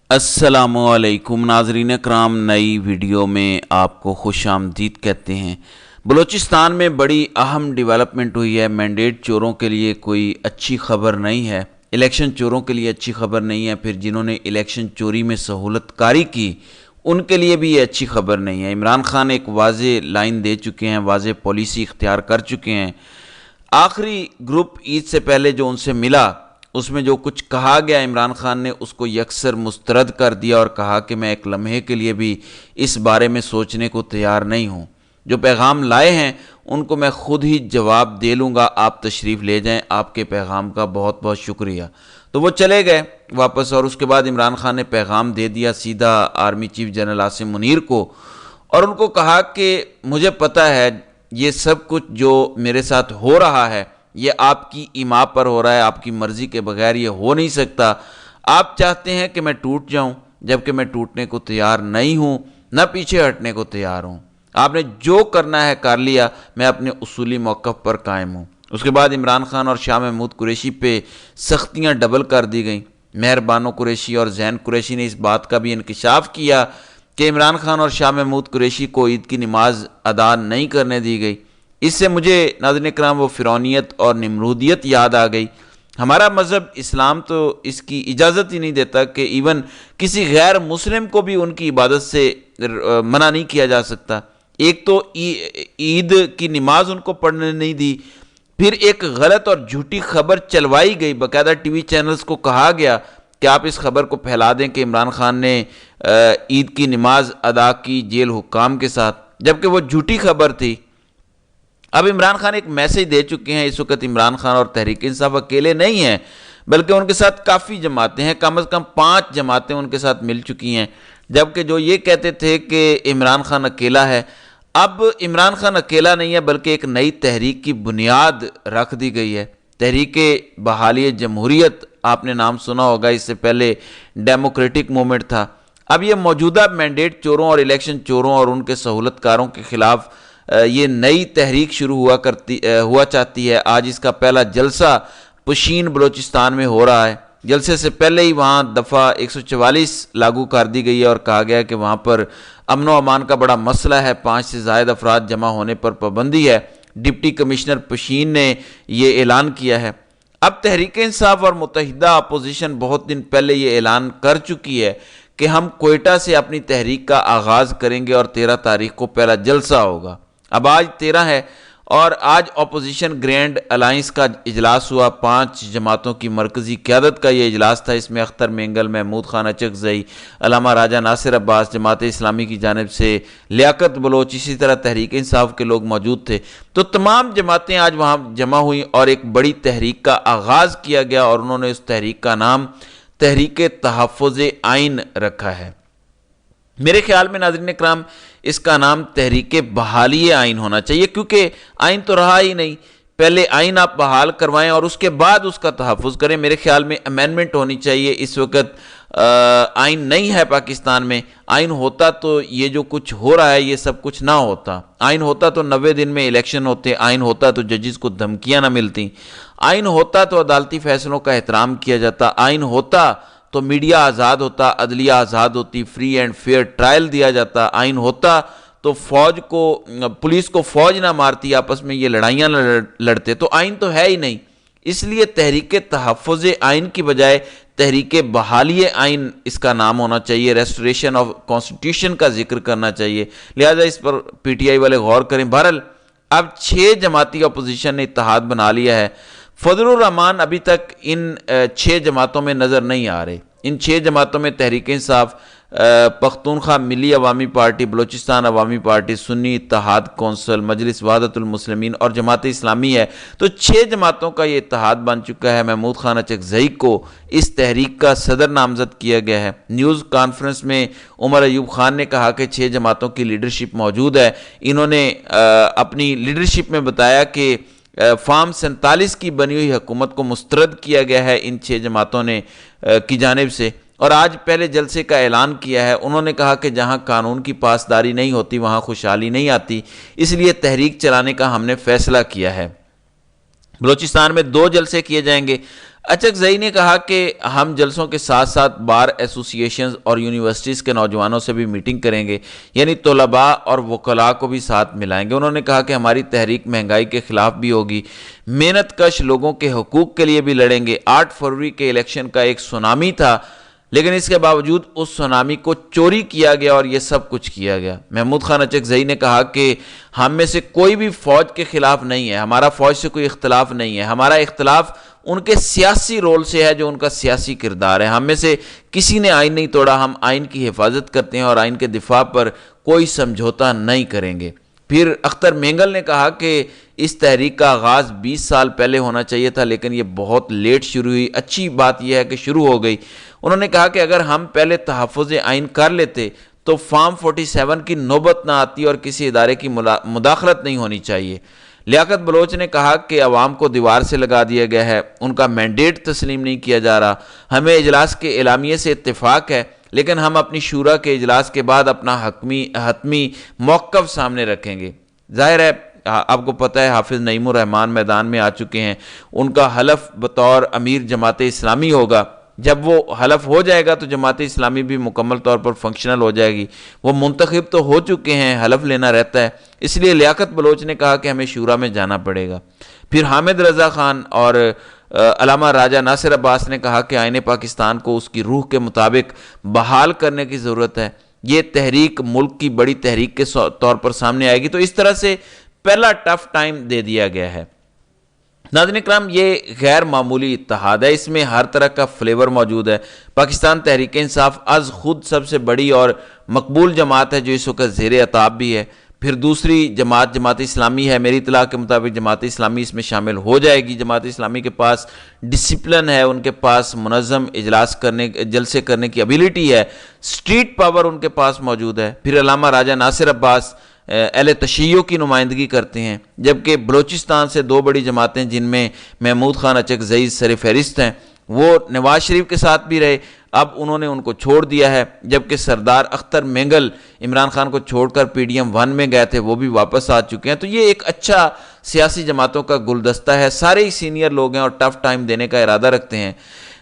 السلام علیکم ناظرین کرام، نئی ویڈیو میں آپ کو خوش آمدید کہتے ہیں۔ بلوچستان میں بڑی اہم ڈیولپمنٹ ہوئی ہے۔ مینڈیٹ چوروں کے لیے کوئی اچھی خبر نہیں ہے، الیکشن چوروں کے لیے اچھی خبر نہیں ہے، پھر جنہوں نے الیکشن چوری میں سہولت کاری کی ان کے لیے بھی یہ اچھی خبر نہیں ہے۔ عمران خان ایک واضح لائن دے چکے ہیں، واضح پالیسی اختیار کر چکے ہیں۔ آخری گروپ عید سے پہلے جو ان سے ملا اس میں جو کچھ کہا گیا، عمران خان نے اس کو یکسر مسترد کر دیا اور کہا کہ میں ایک لمحے کے لیے بھی اس بارے میں سوچنے کو تیار نہیں ہوں۔ جو پیغام لائے ہیں ان کو میں خود ہی جواب دے لوں گا، آپ تشریف لے جائیں، آپ کے پیغام کا بہت بہت شکریہ۔ تو وہ چلے گئے واپس، اور اس کے بعد عمران خان نے پیغام دے دیا سیدھا army chief general Asim Munir کو، اور ان کو کہا کہ مجھے پتہ ہے یہ سب کچھ جو میرے ساتھ ہو رہا ہے یہ آپ کی ایما پر ہو رہا ہے، آپ کی مرضی کے بغیر یہ ہو نہیں سکتا۔ آپ چاہتے ہیں کہ میں ٹوٹ جاؤں، جبکہ میں ٹوٹنے کو تیار نہیں ہوں، نہ پیچھے ہٹنے کو تیار ہوں۔ آپ نے جو کرنا ہے کر لیا، میں اپنے اصولی موقف پر قائم ہوں۔ اس کے بعد عمران خان اور شاہ محمود قریشی پہ سختیاں ڈبل کر دی گئیں۔ مہر بانو قریشی اور زین قریشی نے اس بات کا بھی انکشاف کیا کہ عمران خان اور شاہ محمود قریشی کو عید کی نماز ادا نہیں کرنے دی گئی۔ اس سے مجھے ناظرین کرام وہ فرعونیت اور نمرودیت یاد آ گئی۔ ہمارا مذہب اسلام تو اس کی اجازت ہی نہیں دیتا کہ ایون کسی غیر مسلم کو بھی ان کی عبادت سے منع نہیں کیا جا سکتا۔ ایک تو عید کی نماز ان کو پڑھنے نہیں دی، پھر ایک غلط اور جھوٹی خبر چلوائی گئی، باقاعدہ ٹی وی چینلز کو کہا گیا کہ آپ اس خبر کو پھیلا دیں کہ عمران خان نے عید کی نماز ادا کی جیل حکام کے ساتھ، جبکہ وہ جھوٹی خبر تھی۔ اب عمران خان ایک میسیج دے چکے ہیں۔ اس وقت عمران خان اور تحریک انصاف اکیلے نہیں ہیں، بلکہ ان کے ساتھ کافی جماعتیں ہیں، کم از کم 5 جماعتیں ان کے ساتھ مل چکی ہیں۔ جبکہ جو یہ کہتے تھے کہ عمران خان اکیلا ہے، اب عمران خان اکیلا نہیں ہے، بلکہ ایک نئی تحریک کی بنیاد رکھ دی گئی ہے۔ تحریک بحالی جمہوریت، آپ نے نام سنا ہوگا، اس سے پہلے ڈیموکریٹک موومنٹ تھا۔ اب یہ موجودہ مینڈیٹ چوروں اور الیکشن چوروں اور ان کے سہولت کاروں کے خلاف یہ نئی تحریک شروع ہوا چاہتی ہے۔ آج اس کا پہلا جلسہ پشین بلوچستان میں ہو رہا ہے۔ جلسے سے پہلے ہی وہاں دفعہ 144 لاگو کر دی گئی ہے اور کہا گیا کہ وہاں پر امن و امان کا بڑا مسئلہ ہے، 5 سے زائد افراد جمع ہونے پر پابندی ہے۔ ڈپٹی کمشنر پشین نے یہ اعلان کیا ہے۔ اب تحریک انصاف اور متحدہ اپوزیشن بہت دن پہلے یہ اعلان کر چکی ہے کہ ہم کوئٹہ سے اپنی تحریک کا آغاز کریں گے اور 13 تاریخ کو پہلا جلسہ ہوگا۔ اب آج 13 ہے اور آج اپوزیشن گرینڈ الائنس کا اجلاس ہوا۔ 5 جماعتوں کی مرکزی قیادت کا یہ اجلاس تھا۔ اس میں اختر مینگل، محمود خان اچکزئی، علامہ راجہ ناصر عباس، جماعت اسلامی کی جانب سے لیاقت بلوچ، اسی طرح تحریک انصاف کے لوگ موجود تھے۔ تو تمام جماعتیں آج وہاں جمع ہوئیں اور ایک بڑی تحریک کا آغاز کیا گیا، اور انہوں نے اس تحریک کا نام تحریک تحفظ آئین رکھا ہے۔ میرے خیال میں ناظرین اکرام اس کا نام تحریک بحالی آئین ہونا چاہیے، کیونکہ آئین تو رہا ہی نہیں۔ پہلے آئین آپ بحال کروائیں اور اس کے بعد اس کا تحفظ کریں۔ میرے خیال میں امینڈمنٹ ہونی چاہیے۔ اس وقت آئین نہیں ہے پاکستان میں۔ آئین ہوتا تو یہ جو کچھ ہو رہا ہے یہ سب کچھ نہ ہوتا۔ آئین ہوتا تو 90 دن میں الیکشن ہوتے، آئین ہوتا تو ججز کو دھمکیاں نہ ملتی، آئین ہوتا تو عدالتی فیصلوں کا احترام کیا جاتا، آئین ہوتا تو میڈیا آزاد ہوتا، عدلیہ آزاد ہوتی، فری اینڈ فیئر ٹرائل دیا جاتا، آئین ہوتا تو پولیس کو فوج نہ مارتی، آپس میں یہ لڑائیاں لڑتے۔ تو آئین تو ہے ہی نہیں، اس لیے تحریک تحفظ آئین کی بجائے تحریک بحالی آئین اس کا نام ہونا چاہیے۔ ریسٹوریشن آف کانسٹیٹیوشن کا ذکر کرنا چاہیے، لہذا اس پر پی ٹی آئی والے غور کریں۔ بہرحال اب 6 جماعتی اپوزیشن نے اتحاد بنا لیا ہے۔ فضل الرحمان ابھی تک ان 6 جماعتوں میں نظر نہیں آ رہے۔ ان 6 جماعتوں میں تحریک انصاف، پختونخوا ملی عوامی پارٹی، بلوچستان عوامی پارٹی، سنی اتحاد کونسل، مجلس وحدت المسلمین اور جماعت اسلامی ہے۔ تو 6 جماعتوں کا یہ اتحاد بن چکا ہے۔ محمود خان اچکزئی کو اس تحریک کا صدر نامزد کیا گیا ہے۔ نیوز کانفرنس میں عمر ایوب خان نے کہا کہ 6 جماعتوں کی لیڈرشپ موجود ہے۔ انہوں نے اپنی لیڈرشپ میں بتایا کہ فارم 47 کی بنی ہوئی حکومت کو مسترد کیا گیا ہے ان 6 جماعتوں نے کی جانب سے، اور آج پہلے جلسے کا اعلان کیا ہے۔ انہوں نے کہا کہ جہاں قانون کی پاسداری نہیں ہوتی وہاں خوشحالی نہیں آتی، اس لیے تحریک چلانے کا ہم نے فیصلہ کیا ہے۔ بلوچستان میں 2 جلسے کیے جائیں گے۔ اچکزئی نے کہا کہ ہم جلسوں کے ساتھ ساتھ بار ایسوسیشنز اور یونیورسٹیز کے نوجوانوں سے بھی میٹنگ کریں گے، یعنی طلباء اور وکلاء کو بھی ساتھ ملائیں گے۔ انہوں نے کہا کہ ہماری تحریک مہنگائی کے خلاف بھی ہوگی، محنت کش لوگوں کے حقوق کے لیے بھی لڑیں گے۔ 8 فروری کے الیکشن کا ایک سونامی تھا، لیکن اس کے باوجود اس سونامی کو چوری کیا گیا اور یہ سب کچھ کیا گیا۔ محمود خان اچکزئی نے کہا کہ ہم میں سے کوئی بھی فوج کے خلاف نہیں ہے، ہمارا فوج سے کوئی اختلاف نہیں ہے، ہمارا اختلاف ان کے سیاسی رول سے ہے، جو ان کا سیاسی کردار ہے۔ ہم میں سے کسی نے آئین نہیں توڑا، ہم آئین کی حفاظت کرتے ہیں اور آئین کے دفاع پر کوئی سمجھوتا نہیں کریں گے۔ پھر اختر مینگل نے کہا کہ اس تحریک کا آغاز 20 سال پہلے ہونا چاہیے تھا، لیکن یہ بہت لیٹ شروع ہوئی۔ اچھی بات یہ ہے کہ شروع ہو گئی۔ انہوں نے کہا کہ اگر ہم پہلے تحفظ آئین کر لیتے تو فارم 47 کی نوبت نہ آتی اور کسی ادارے کی مداخلت نہیں ہونی چاہیے۔ لیاقت بلوچ نے کہا کہ عوام کو دیوار سے لگا دیا گیا ہے، ان کا مینڈیٹ تسلیم نہیں کیا جا رہا۔ ہمیں اجلاس کے اعلامیے سے اتفاق ہے، لیکن ہم اپنی شورا کے اجلاس کے بعد اپنا حتمی موقف سامنے رکھیں گے۔ ظاہر ہے آپ کو پتہ ہے حافظ نعیم الرحمان میدان میں آ چکے ہیں، ان کا حلف بطور امیر جماعت اسلامی ہوگا۔ جب وہ حلف ہو جائے گا تو جماعت اسلامی بھی مکمل طور پر فنکشنل ہو جائے گی۔ وہ منتخب تو ہو چکے ہیں، حلف لینا رہتا ہے، اس لیے لیاقت بلوچ نے کہا کہ ہمیں شورا میں جانا پڑے گا۔ پھر حامد رضا خان اور علامہ راجہ ناصر عباس نے کہا کہ آئین پاکستان کو اس کی روح کے مطابق بحال کرنے کی ضرورت ہے۔ یہ تحریک ملک کی بڑی تحریک کے طور پر سامنے آئے گی، تو اس طرح سے پہلا ٹف ٹائم دے دیا گیا ہے۔ ناظرین اکرام، یہ غیر معمولی اتحاد ہے، اس میں ہر طرح کا فلیور موجود ہے۔ پاکستان تحریک انصاف از خود سب سے بڑی اور مقبول جماعت ہے جو اس وقت زیر عطاب بھی ہے۔ پھر دوسری جماعت اسلامی ہے، میری اطلاع کے مطابق جماعت اسلامی اس میں شامل ہو جائے گی۔ جماعت اسلامی کے پاس ڈسپلن ہے، ان کے پاس منظم جلسے کرنے کی ابیلٹی ہے، سٹریٹ پاور ان کے پاس موجود ہے۔ پھر علامہ راجہ ناصر عباس اہل تشیع کی نمائندگی کرتے ہیں، جبکہ بلوچستان سے 2 بڑی جماعتیں جن میں محمود خان اچکزئی سر فہرست ہیں، وہ نواز شریف کے ساتھ بھی رہے، اب انہوں نے ان کو چھوڑ دیا ہے، جبکہ سردار اختر مینگل عمران خان کو چھوڑ کر PDM-1 میں گئے تھے، وہ بھی واپس آ چکے ہیں۔ تو یہ ایک اچھا سیاسی جماعتوں کا گلدستہ ہے، سارے ہی سینئر لوگ ہیں اور ٹف ٹائم دینے کا ارادہ رکھتے ہیں۔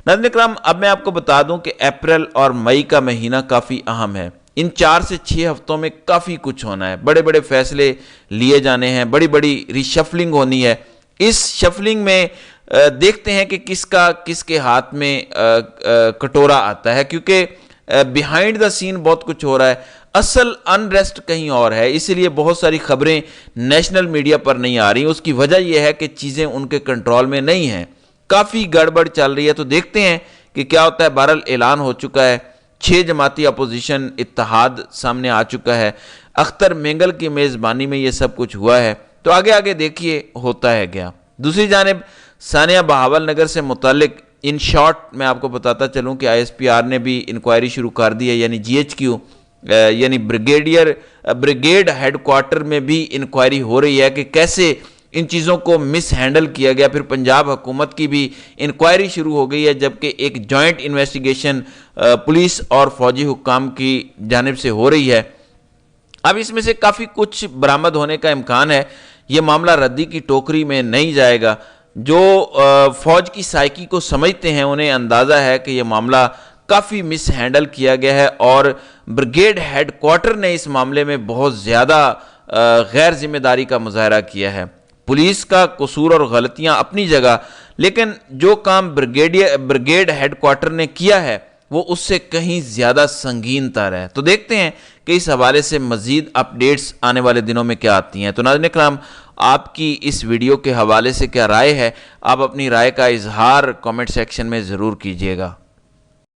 ناظرین اکرام، اب میں آپ کو بتا دوں کہ اپریل اور مئی کا مہینہ کافی اہم ہے۔ ان 4 سے 6 ہفتوں میں کافی کچھ ہونا ہے، بڑے بڑے فیصلے لیے جانے ہیں، بڑی بڑی ریشفلنگ ہونی ہے۔ اس شفلنگ میں دیکھتے ہیں کہ کس کے ہاتھ میں کٹورا آتا ہے، کیونکہ بیہائنڈ دا سین بہت کچھ ہو رہا ہے، اصل انریسٹ کہیں اور ہے، اس لیے بہت ساری خبریں نیشنل میڈیا پر نہیں آ رہی۔ اس کی وجہ یہ ہے کہ چیزیں ان کے کنٹرول میں نہیں ہیں، کافی گڑبڑ چل رہی ہے، تو دیکھتے ہیں کہ کیا ہوتا ہے۔ بہرحال اعلان ہو چکا ہے، 6 جماعتی اپوزیشن اتحاد سامنے آ چکا ہے، اختر مینگل کی میزبانی میں یہ سب کچھ ہوا ہے، تو آگے دیکھیے ہوتا ہے کیا۔ دوسری جانب ثانیہ بہاول نگر سے متعلق ان شارٹ میں آپ کو بتاتا چلوں کہ ISPR نے بھی انکوائری شروع کر دی ہے، یعنی GHQ یعنی بریگیڈ ہیڈ کوارٹر میں بھی انکوائری ہو رہی ہے کہ کیسے ان چیزوں کو مس ہینڈل کیا گیا۔ پھر پنجاب حکومت کی بھی انکوائری شروع ہو گئی ہے، جبکہ ایک جوائنٹ انویسٹیگیشن پولیس اور فوجی حکام کی جانب سے ہو رہی ہے۔ اب اس میں سے کافی کچھ برآمد ہونے کا امکان ہے، یہ معاملہ ردی کی ٹوکری میں نہیں جائے گا۔ جو فوج کی سائیکی کو سمجھتے ہیں انہیں اندازہ ہے کہ یہ معاملہ کافی مس ہینڈل کیا گیا ہے، اور بریگیڈ ہیڈ کوارٹر نے اس معاملے میں بہت زیادہ غیر ذمہ داری کا مظاہرہ کیا ہے۔ پولیس کا قصور اور غلطیاں اپنی جگہ، لیکن جو کام بریگیڈ ہیڈ کوارٹر نے کیا ہے وہ اس سے کہیں زیادہ سنگین تر ہے۔ تو دیکھتے ہیں کہ اس حوالے سے مزید اپڈیٹس آنے والے دنوں میں کیا آتی ہیں۔ تو ناظرین اکرام، آپ کی اس ویڈیو کے حوالے سے کیا رائے ہے؟ آپ اپنی رائے کا اظہار کامنٹ سیکشن میں ضرور کیجیے گا۔